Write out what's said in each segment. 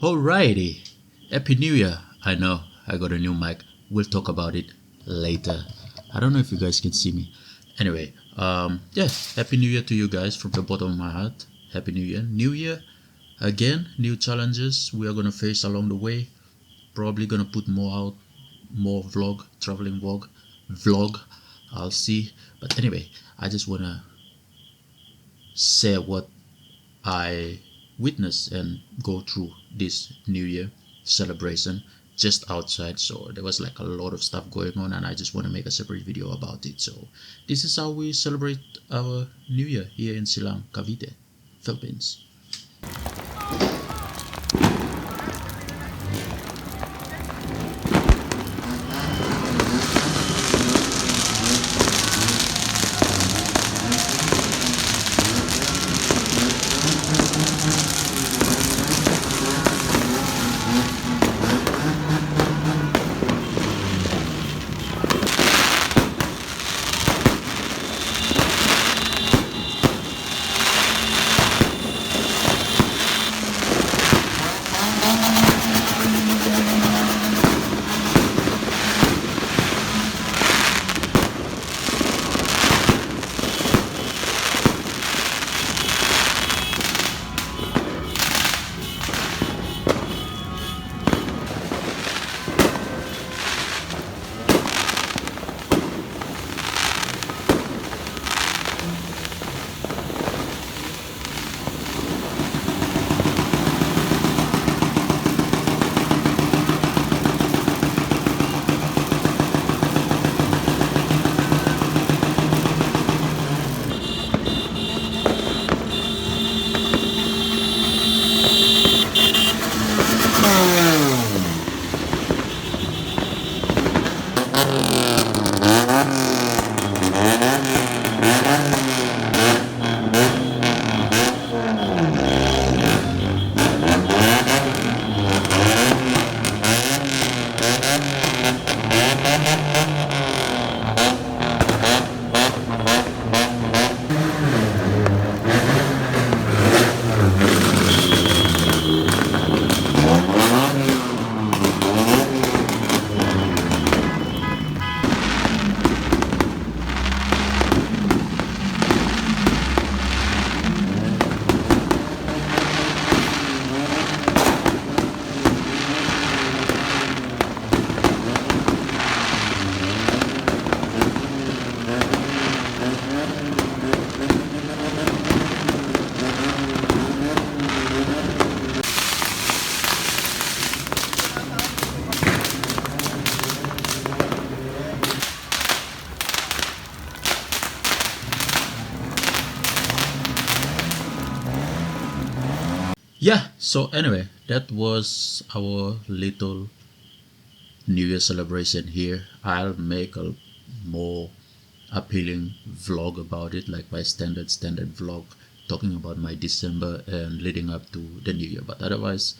Alrighty, Happy New Year. I know I got a new mic. We'll talk about it later. I don't know if you guys can see me. Anyway, yeah, Happy New Year to you guys from the bottom of my heart. Happy New Year. New Year, again, new challenges we are gonna face along the way. Probably gonna put more out, more vlog, traveling vlog. I'll see. But anyway, I just wanna say what I witnessed and go through this New Year celebration just outside. So there was like a lot of stuff going on, and I just want to make a separate video about it. So this is how we celebrate our New Year here in Silang, Cavite, Philippines. Yeah, so anyway, that was our little New Year celebration here. I'll make a more appealing vlog about it, like my standard vlog talking about my December and leading up to the New Year. But otherwise,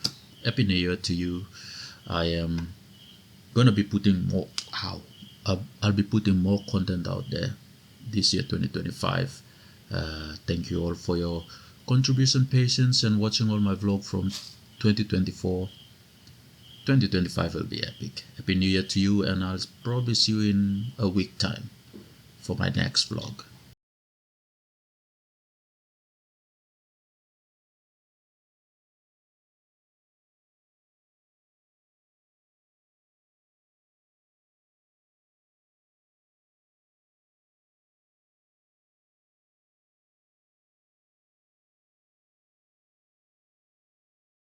Happy New Year to you. I am gonna be putting more how I'll be putting more content out there this year 2025. Thank you all for your contribution, patience, and watching all my vlog from 2024. 2025 will be epic. Happy New Year to you, and I'll probably see you in a week time for my next vlog.